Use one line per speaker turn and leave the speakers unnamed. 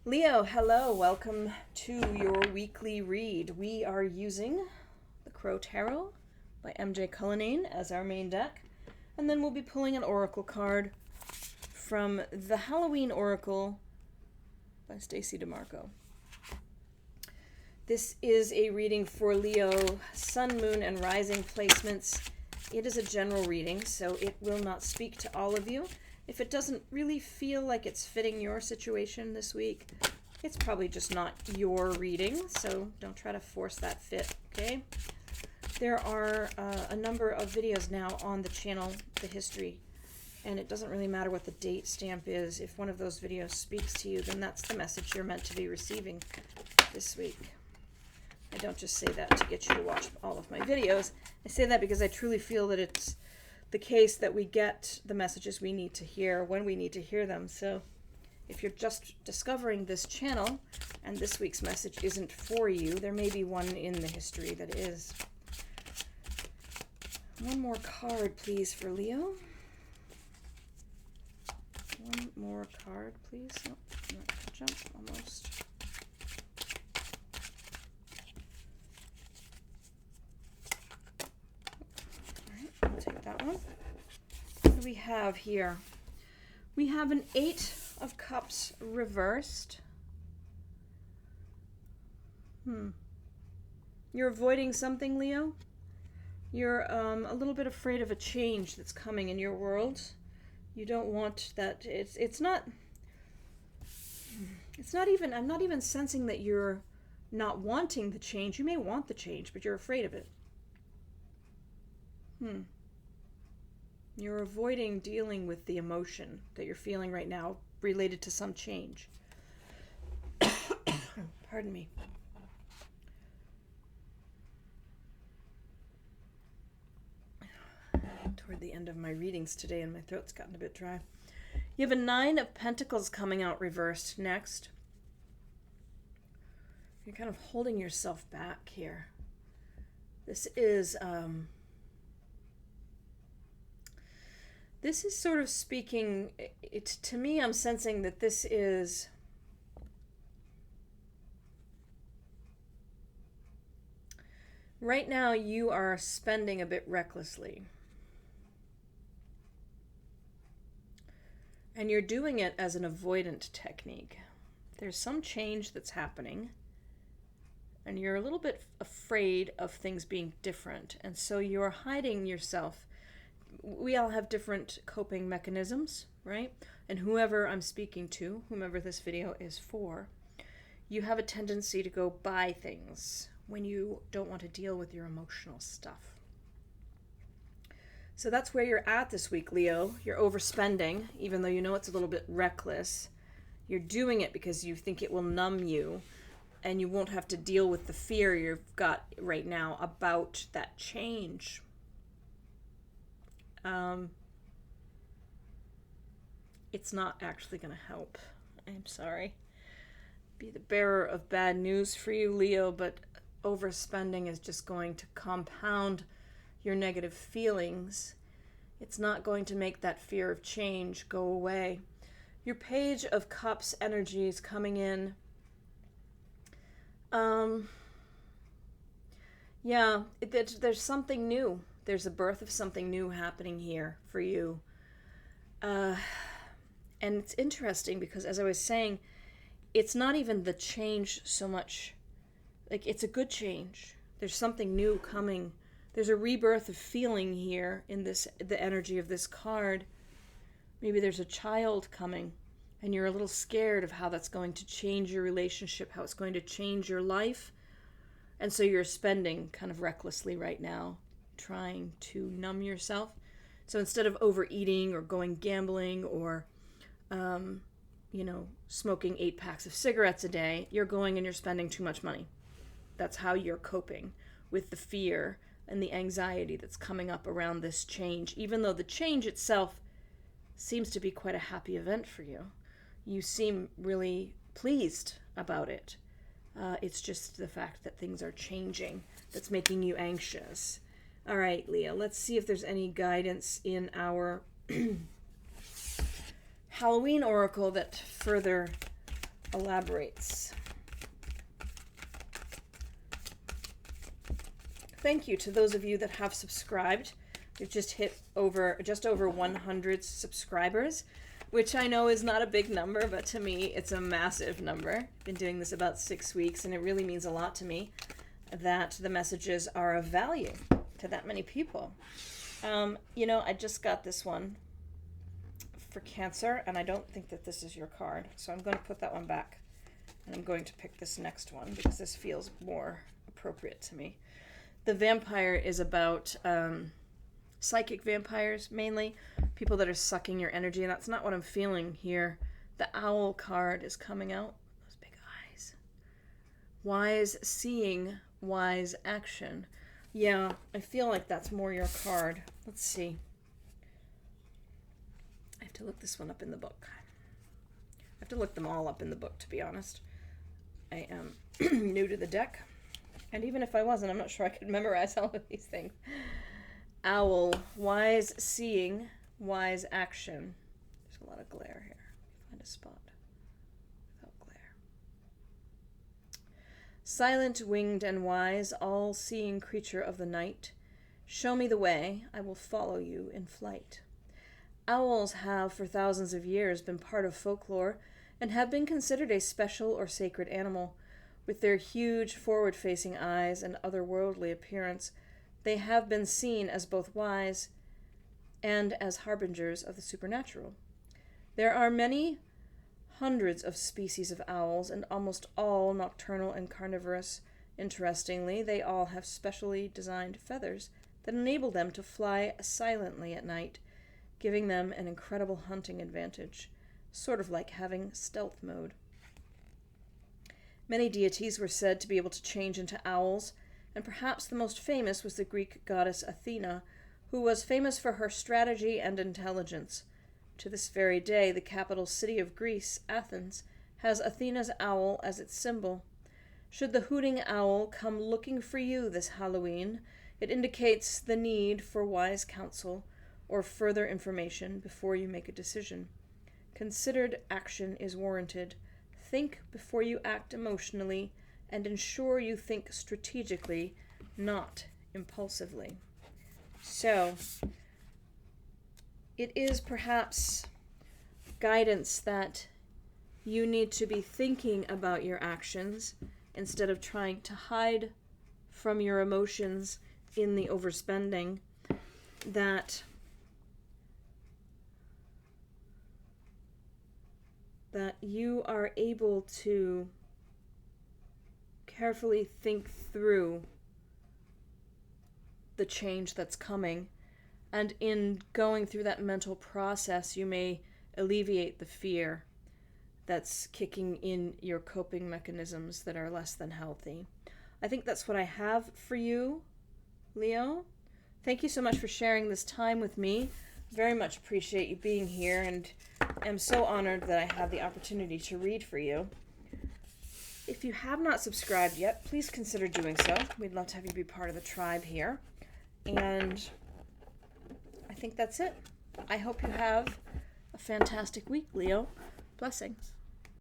Leo, hello. Welcome to your weekly read. We are using the Crow Tarot by M.J. Cullinane as our main deck. And then we'll be pulling an oracle card from the Halloween Oracle by Stacey DeMarco. This is a reading for Leo, Sun, Moon, and Rising placements. It is a general reading, so it will not speak to all of you. If it doesn't really feel like it's fitting your situation this week, it's probably just not your reading, so don't try to force that fit, okay? There are a number of videos now on the channel, The History, and it doesn't really matter what the date stamp is. If one of those videos speaks to you, then that's the message you're meant to be receiving this week. I don't just say that to get you to watch all of my videos. I say that because I truly feel that it's the case that we get the messages we need to hear when we need to hear them. So if you're just discovering this channel and this week's message isn't for you, there may be one in the history that is. One more card, please, for Leo. One more card, please. Oh, not jump, almost. Take that one. What do we have here? We have an 8 of Cups reversed. You're avoiding something, Leo. You're a little bit afraid of a change that's coming in your world. You don't want that. It's not even, I'm not even sensing that you're not wanting the change. You may want the change, but you're afraid of it. You're avoiding dealing with the emotion that you're feeling right now related to some change. Pardon me. Toward the end of my readings today, and my throat's gotten a bit dry. You have a 9 of Pentacles coming out reversed next. You're kind of holding yourself back here. This is sort of speaking, to me, I'm sensing that this is right now you are spending a bit recklessly. And you're doing it as an avoidant technique. There's some change that's happening, and you're a little bit afraid of things being different, and so you're hiding yourself. We all have different coping mechanisms, right? And whoever I'm speaking to, whomever this video is for, you have a tendency to go buy things when you don't want to deal with your emotional stuff. So that's where you're at this week, Leo. You're overspending, even though you know it's a little bit reckless. You're doing it because you think it will numb you, and you won't have to deal with the fear you've got right now about that change. It's not actually going to help. I'm sorry. Be the bearer of bad news for you, Leo, but overspending is just going to compound your negative feelings. It's not going to make that fear of change go away. Your Page of Cups energy is coming in. There's something new. There's a birth of something new happening here for you. And it's interesting because, as I was saying, it's not even the change so much. Like, it's a good change. There's something new coming. There's a rebirth of feeling here in the energy of this card. Maybe there's a child coming, and you're a little scared of how that's going to change your relationship, how it's going to change your life. And so you're spending kind of recklessly right now, trying to numb yourself. So instead of overeating or going gambling or, smoking 8 packs of cigarettes a day, you're going and you're spending too much money. That's how you're coping with the fear and the anxiety that's coming up around this change, even though the change itself seems to be quite a happy event for you. You seem really pleased about it. It's just the fact that things are changing that's making you anxious. All right, Leo, let's see if there's any guidance in our Halloween Oracle that further elaborates. Thank you to those of you that have subscribed. We've just hit just over 100 subscribers, which I know is not a big number, but to me it's a massive number. I've been doing this about 6 weeks, and it really means a lot to me that the messages are of value to that many people. You know, I just got this one for Cancer, and I don't think that this is your card, so I'm going to put that one back, and I'm going to pick this next one because this feels more appropriate to me. The vampire is about psychic vampires, mainly people that are sucking your energy, and that's not what I'm feeling here. The owl card is coming out. Those big eyes. Wise seeing, wise action. Yeah, I feel like that's more your card. Let's see. I have to look this one up in the book. I have to look them all up in the book, to be honest. I am new to the deck. And even if I wasn't, I'm not sure I could memorize all of these things. Owl, wise seeing, wise action. There's a lot of glare here. Find a spot without glare. Silent, winged, and wise, all-seeing creature of the night, show me the way, I will follow you in flight. Owls have for thousands of years been part of folklore and have been considered a special or sacred animal. With their huge forward-facing eyes and otherworldly appearance, they have been seen as both wise and as harbingers of the supernatural. There are many hundreds of species of owls, and almost all nocturnal and carnivorous. Interestingly, they all have specially designed feathers that enable them to fly silently at night, giving them an incredible hunting advantage, sort of like having stealth mode. Many deities were said to be able to change into owls, and perhaps the most famous was the Greek goddess Athena, who was famous for her strategy and intelligence. To this very day, the capital city of Greece, Athens, has Athena's owl as its symbol. Should the hooting owl come looking for you this Halloween, it indicates the need for wise counsel or further information before you make a decision. Considered action is warranted. Think before you act emotionally, and ensure you think strategically, not impulsively. So, it is perhaps guidance that you need to be thinking about your actions instead of trying to hide from your emotions in the overspending, that you are able to carefully think through the change that's coming, and in going through that mental process, you may alleviate the fear that's kicking in your coping mechanisms that are less than healthy. I think that's what I have for you, Leo. Thank you so much for sharing this time with me. Very much appreciate you being here, and am so honored that I have the opportunity to read for you. If you have not subscribed yet, please consider doing so. We'd love to have you be part of the tribe here. And I think that's it. I hope you have a fantastic week, Leo. Blessings.